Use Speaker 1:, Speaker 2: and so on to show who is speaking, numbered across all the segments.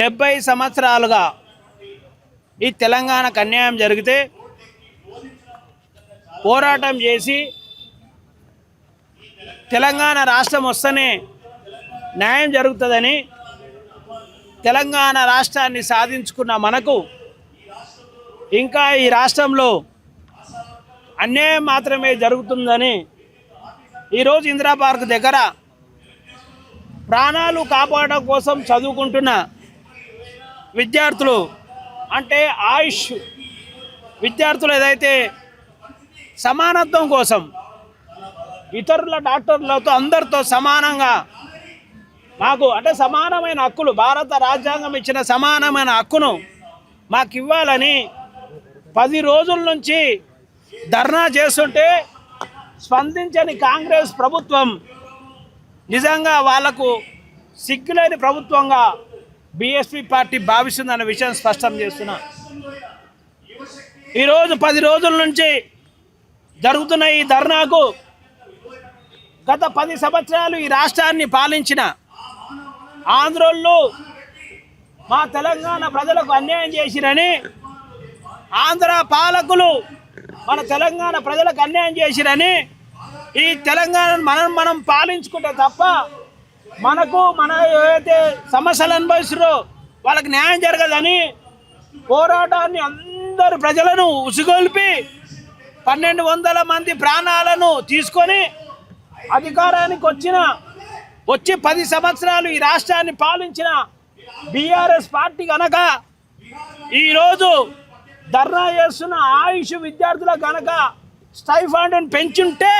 Speaker 1: 70 సంవత్సరాలుగా ఈ తెలంగాణకు అన్యాయం జరిగితే పోరాటం చేసి తెలంగాణ రాష్ట్రం వస్తేనే న్యాయం జరుగుతుందని తెలంగాణ రాష్ట్రాన్ని సాధించుకున్న మనకు ఇంకా ఈ రాష్ట్రంలో అన్యాయం మాత్రమే జరుగుతుందని ఈరోజు ఇందిరా పార్క్ దగ్గర ప్రాణాలు కాపాడడం కోసం చదువుకుంటున్న విద్యార్థులు అంటే ఆయుష్ విద్యార్థులు ఏదైతే సమానత్వం కోసం ఇతరుల డాక్టర్లతో అందరితో సమానంగా మాకు అంటే సమానమైన హక్కులు భారత రాజ్యాంగం ఇచ్చిన సమానమైన హక్కును మాకు ఇవ్వాలని 10 రోజుల నుంచి ధర్నా చేస్తుంటే స్పందించని కాంగ్రెస్ ప్రభుత్వం నిజంగా వాళ్లకు సిగ్గులేని ప్రభుత్వంగా బీఎస్పీ పార్టీ భావిస్తుందన్న విషయం స్పష్టం చేస్తున్నా. ఈరోజు 10 రోజుల నుంచి జరుగుతున్న ఈ ధర్నాకు గత 10 సంవత్సరాలు ఈ రాష్ట్రాన్ని పాలించిన ఆంధ్రోళ్ళు మా తెలంగాణ ప్రజలకు అన్యాయం చేసిరని ఆంధ్ర పాలకులు మన తెలంగాణ ప్రజలకు అన్యాయం చేసిరని ఈ తెలంగాణను మనం పాలించుకుంటే తప్ప మనకు మన ఏదైతే సమస్యలు అనుభవిస్తారో వాళ్ళకి న్యాయం జరగదని పోరాటాన్ని అందరు ప్రజలను ఉసిగొల్పి 1200 మంది ప్రాణాలను తీసుకొని అధికారానికి వచ్చి 10 సంవత్సరాలు ఈ రాష్ట్రాన్ని పాలించిన బీఆర్ఎస్ పార్టీ కనుక ఈరోజు ధర్నా చేస్తున్న ఆయుష్ విద్యార్థుల కనుక స్టైఫండ్ని పెంచుంటే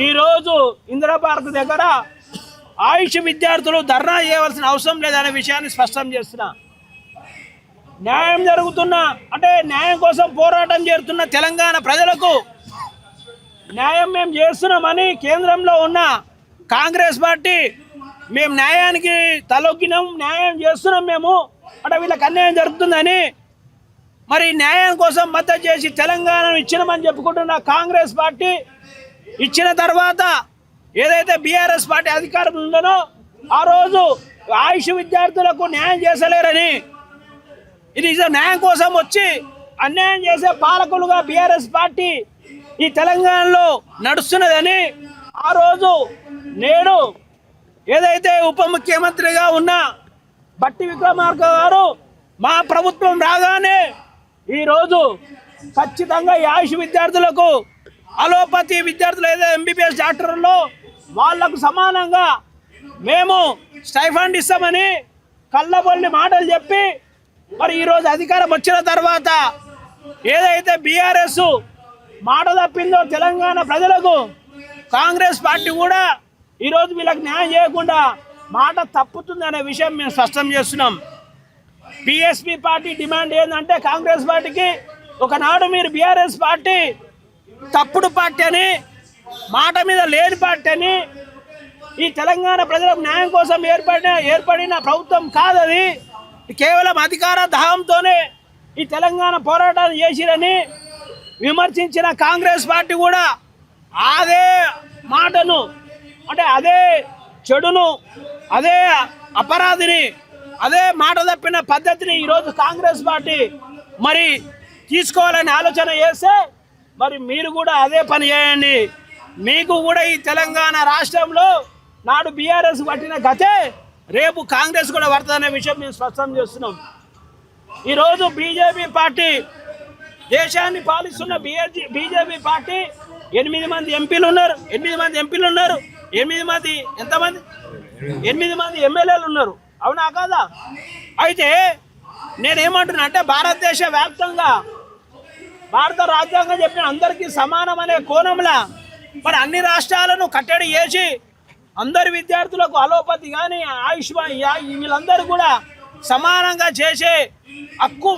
Speaker 1: ఈరోజు ఇందిరా పార్క్ దగ్గర ఆయుష్ విద్యార్థులు ధర్నా చేయవలసిన అవసరం లేదనే విషయాన్ని స్పష్టం చేస్తున్నా. న్యాయం జరుగుతున్న అంటే న్యాయం కోసం పోరాటం చేస్తున్న తెలంగాణ ప్రజలకు న్యాయం మేము చేస్తున్నామని కేంద్రంలో ఉన్న కాంగ్రెస్ పార్టీ మేము న్యాయానికి తలొగ్గినాం, న్యాయం చేస్తున్నాం మేము అంటే వీళ్ళకి అన్యాయం జరుగుతుందని మరి న్యాయం కోసం మద్దతు చేసి తెలంగాణను ఇచ్చినామని చెప్పుకుంటున్న కాంగ్రెస్ పార్టీ ఇచ్చిన తర్వాత ఏదైతే బీఆర్ఎస్ పార్టీ అధికారం ఉందనో ఆ రోజు ఆయుష్ విద్యార్థులకు న్యాయం చేసలేరని ఇది న్యాయం కోసం వచ్చి అన్యాయం చేసే పాలకులుగా బీఆర్ఎస్ పార్టీ ఈ తెలంగాణలో నడుస్తున్నదని ఆ రోజు నేడు ఏదైతే ఉప ముఖ్యమంత్రిగా ఉన్న బట్టి విక్రమార్క గారు మా ప్రభుత్వం రాగానే ఈరోజు ఖచ్చితంగా ఈ ఆయుష్ విద్యార్థులకు అలోపతి విద్యార్థులు ఏదైతే ఎంబీబీఎస్ డాక్టర్లో వాళ్లకు సమానంగా మేము స్టైఫండ్ ఇస్తామని కళ్ళబొల్లి మాటలు చెప్పి మరి ఈరోజు అధికారం వచ్చిన తర్వాత ఏదైతే బీఆర్ఎస్ మాట తప్పిందో తెలంగాణ ప్రజలకు కాంగ్రెస్ పార్టీ కూడా ఈరోజు వీళ్ళకి న్యాయం చేయకుండా మాట తప్పుతుందనే విషయం మేము స్పష్టం చేస్తున్నాం. బీఎస్పీ పార్టీ డిమాండ్ ఏంటంటే కాంగ్రెస్ పార్టీకి ఒకనాడు మీరు బీఆర్ఎస్ పార్టీ తప్పుడు పార్టీ అని మాట మీద లేని పార్టీ అని ఈ తెలంగాణ ప్రజలకు న్యాయం కోసం ఏర్పడిన ప్రభుత్వం కాదది కేవలం అధికార దాహంతోనే ఈ తెలంగాణ పోరాటాలు చేసిరని విమర్శించిన కాంగ్రెస్ పార్టీ కూడా అదే మాటను అంటే అదే చెడును అదే అపరాధిని అదే మాట తప్పిన పద్ధతిని ఈరోజు కాంగ్రెస్ పార్టీ మరి తీసుకోవాలని ఆలోచన చేస్తే మరి మీరు కూడా అదే పని చేయండి. మీకు కూడా ఈ తెలంగాణ రాష్ట్రంలో నాడు బీఆర్ఎస్ పట్టిన గతే రేపు కాంగ్రెస్ కూడా పడుతుందనే విషయం మేము స్పష్టం చేస్తున్నాం. ఈరోజు బీజేపీ పార్టీ దేశాన్ని పాలిస్తున్న బీజేపీ పార్టీ 8 మంది ఎంపీలు ఉన్నారు. 8 మంది ఎంతమంది 8 మంది ఎమ్మెల్యేలు ఉన్నారు. అవునా కాదా? అయితే నేనేమంటున్నా అంటే భారతదేశ వ్యాప్తంగా భారత రాజ్యాంగం చెప్పిన అందరికీ సమానం అనే కోణంలో మరి అన్ని రాష్ట్రాలను కట్టడి చేసి అందరి విద్యార్థులకు అలోపతి కానీ ఆయుష్మాన్ వీళ్ళందరూ కూడా సమానంగా చేసే హక్కు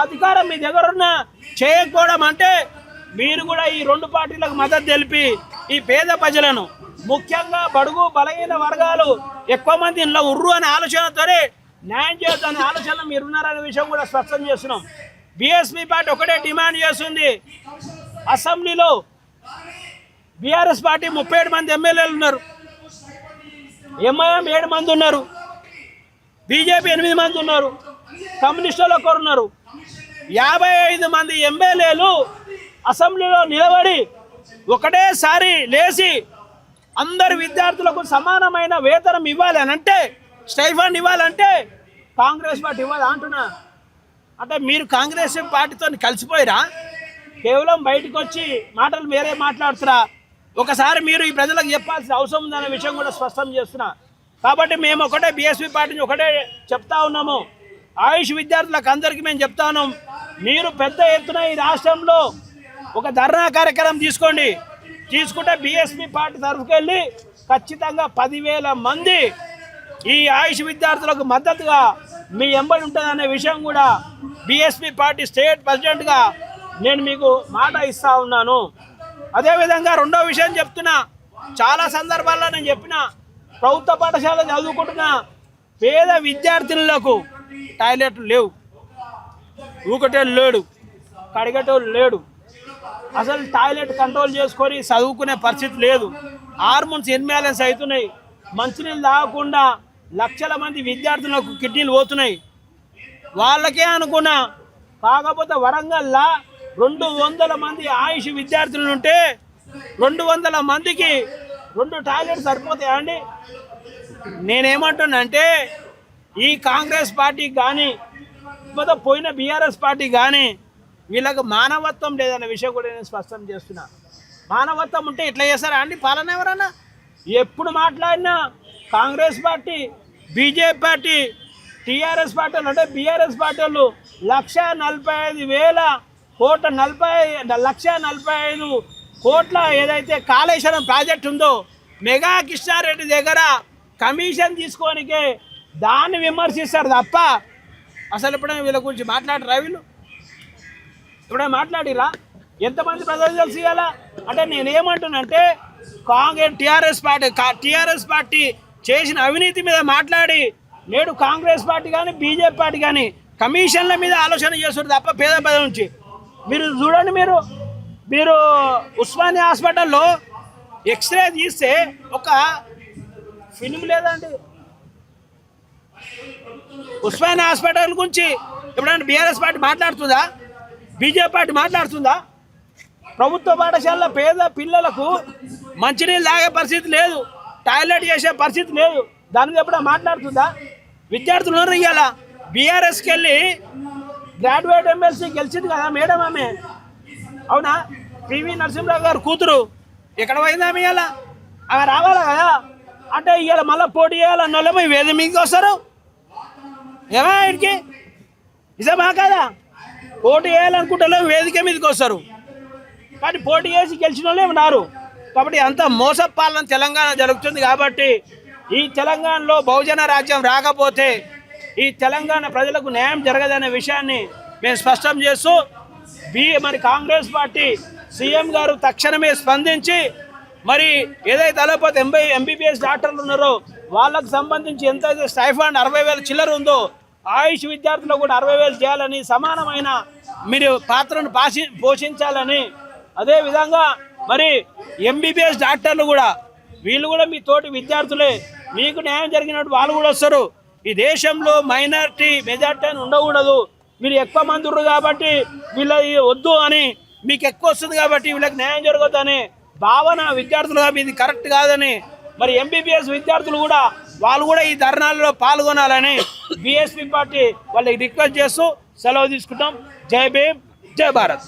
Speaker 1: అధికారం మీ దగ్గర ఉన్న చేయకపోవడం అంటే మీరు కూడా ఈ 2 పార్టీలకు మద్దతు తెలిపి ఈ పేద ప్రజలను ముఖ్యంగా బడుగు బలహీన వర్గాలు ఎక్కువ మంది ఇంట్లో ఉర్రు అనే ఆలోచనతోనే న్యాయం చేయొద్దనే ఆలోచన మీరున్నారనే విషయం కూడా స్పష్టం చేస్తున్నాం. బీఎస్పీ పార్టీ ఒకటే డిమాండ్ చేస్తుంది. అసెంబ్లీలో బీఆర్ఎస్ పార్టీ 37 మంది ఎమ్మెల్యేలు ఉన్నారు, ఎంఐఎం 7 మంది ఉన్నారు. బీజేపీ 8 మంది ఉన్నారు, కమ్యూనిస్టులు ఒకరు ఉన్నారు. 55 మంది ఎమ్మెల్యేలు అసెంబ్లీలో నిలబడి ఒకటేసారి లేచి అందరు విద్యార్థులకు సమానమైన వేతనం ఇవ్వాలి అని అంటే, స్టైఫండ్ ఇవ్వాలంటే కాంగ్రెస్ పార్టీ ఇవ్వాలి అంటున్నా. అంటే మీరు కాంగ్రెస్ పార్టీతో కలిసిపోయిరా? కేవలం బయటకు వచ్చి మాటలు వేరే మాట్లాడుతురా? ఒకసారి మీరు ఈ ప్రజలకు చెప్పాల్సిన అవసరం ఉందనే విషయం కూడా స్పష్టం చేస్తున్నా. కాబట్టి మేము ఒకటే బీఎస్పీ పార్టీని ఒకటే చెప్తా ఉన్నాము, ఆయుష్ విద్యార్థులకు అందరికీ మేము చెప్తా ఉన్నాం, మీరు పెద్ద ఎత్తున ఈ రాష్ట్రంలో ఒక ధర్నా కార్యక్రమం తీసుకోండి. తీసుకుంటే బీఎస్పీ పార్టీ తరఫుకెళ్ళి ఖచ్చితంగా 10,000 మంది ఈ ఆయుష్ విద్యార్థులకు మద్దతుగా మీ ఎంబడి ఉంటుందనే విషయం కూడా బీఎస్పీ పార్టీ స్టేట్ ప్రెసిడెంట్గా నేను మీకు మాట ఇస్తా ఉన్నాను. అదేవిధంగా రెండో విషయం చెప్తున్నా, చాలా సందర్భాల్లో నేను చెప్పిన, ప్రభుత్వ పాఠశాల చదువుకుంటున్న పేద విద్యార్థినులకు టాయిలెట్లు లేవు, ఊకటోళ్ళు లేడు, కడిగటోళ్ళు లేడు, అసలు టాయిలెట్ కంట్రోల్ చేసుకొని చదువుకునే పరిస్థితి లేదు. హార్మోన్స్ ఇన్బ్యాలెన్స్ అవుతున్నాయి, మంచినీళ్ళు తాగకుండా లక్షల మంది విద్యార్థులకు కిడ్నీలు పోతున్నాయి. వాళ్ళకే అనుకున్నా, కాకపోతే వరంగల్లో 200 మంది ఆయుష్ విద్యార్థులు ఉంటే 200 మందికి 2 టాయిలెట్స్ సరిపోతాయా అండి? నేనేమంటున్నా అంటే, ఈ కాంగ్రెస్ పార్టీకి కానీ లేకపోతే పోయిన బీఆర్ఎస్ పార్టీ కానీ వీళ్ళకు మానవత్వం లేదన్న విషయం కూడా నేను స్పష్టం చేస్తున్నా. మానవత్వం ఉంటే ఇట్లా చేస్తారా అండి పాలన? ఎవరన్నా ఎప్పుడు మాట్లాడినా Congress party, BJP party, TRS party అంటే బీఆర్ఎస్ పార్టీ వాళ్ళు 1,45,000 కోట్ల 1,45,000 కోట్ల ఏదైతే కాళేశ్వరం ప్రాజెక్ట్ ఉందో మెగా కృష్ణారెడ్డి దగ్గర కమిషన్ తీసుకోనికే దాన్ని విమర్శిస్తారు తప్ప అసలు ఎప్పుడైనా వీళ్ళ గురించి మాట్లాడరా? వీళ్ళు ఎప్పుడైనా మాట్లాడిరా? ఎంతమంది ప్రజలు తెలిసి ఇవ్వాలా? అంటే నేనేమంటున్నానంటే, టీఆర్ఎస్ పార్టీ చేసిన అవినీతి మీద మాట్లాడి నేడు కాంగ్రెస్ పార్టీ కానీ బీజేపీ పార్టీ కానీ కమిషన్ల మీద ఆలోచన చేస్తారు తప్ప పేద ప్రజల నుంచి. మీరు చూడండి, మీరు ఉస్మానియా హాస్పిటల్లో ఎక్స్రే తీస్తే ఒక ఫిల్మ్ లేదండి. ఉస్మానియా హాస్పిటల్ గురించి ఎప్పుడైనా బీఆర్ఎస్ పార్టీ మాట్లాడుతుందా? బీజేపీ పార్టీ మాట్లాడుతుందా? ప్రభుత్వ పాఠశాలలో పేద పిల్లలకు మంచినీళ్ళు తాగే పరిస్థితి లేదు, టాయిలెట్ చేసే పరిస్థితి లేదు, దాని మీద ఎప్పుడైనా మాట్లాడుతుందా? విద్యార్థులు ఇవ్వాలా బీఆర్ఎస్కి వెళ్ళి గ్రాడ్యుయేట్ ఎమ్మెల్సీ గెలిచింది కదా మేడం, ఆమె అవునా? పివి నరసింహరావు గారు కూతురు ఎక్కడ పోయింది ఆమె? ఇవాళ ఆమె రావాలా కదా? అంటే ఇవాళ మళ్ళీ పోటీ చేయాలన్న వాళ్ళేమో వేది మీదకి వస్తారు. ఏమా ఇక్కడికి నిజమా కదా? పోటీ చేయాలనుకుంటే వేదిక మీదకి వస్తారు, కానీ పోటీ చేసి గెలిచిన వాళ్ళే ఉన్నారు. కాబట్టి అంత మోసపాలన తెలంగాణ జరుగుతుంది. కాబట్టి ఈ తెలంగాణలో బహుజన రాజ్యం రాకపోతే ఈ తెలంగాణ ప్రజలకు న్యాయం జరగదనే విషయాన్ని మేము స్పష్టం చేస్తూ మరి కాంగ్రెస్ పార్టీ సీఎం గారు తక్షణమే స్పందించి మరి ఏదైతే అలోపతి ఎంబీబీఎస్ డాక్టర్లు ఉన్నారో వాళ్ళకు సంబంధించి ఎంతైతే స్టైఫండ్ 60,000 చిల్లర ఉందో ఆయుష్ విద్యార్థులకు కూడా 60,000 చేయాలని, సమానమైన మీరు పాత్రను పోషించాలని, అదేవిధంగా మరి ఎంబీబీఎస్ డాక్టర్లు కూడా వీళ్ళు కూడా మీ తోటి విద్యార్థులే, మీకు న్యాయం జరిగినట్టు వాళ్ళు కూడా వస్తారు. ఈ దేశంలో మైనారిటీ మెజార్టీ అని ఉండకూడదు. మీరు ఎక్కువ మంది ఉన్నారు కాబట్టి వీళ్ళ వద్దు అని, మీకు ఎక్కువ వస్తుంది కాబట్టి వీళ్ళకి న్యాయం జరగొద్దని భావన విద్యార్థులుగా మీది కరెక్ట్ కాదని, మరి ఎంబీబీఎస్ విద్యార్థులు కూడా వాళ్ళు కూడా ఈ ధర్నాల్లో పాల్గొనాలని బీఎస్పీ పార్టీ వాళ్ళకి రిక్వెస్ట్ చేస్తూ సెలవు తీసుకుంటాం. జై భీమ్, జై భారత్.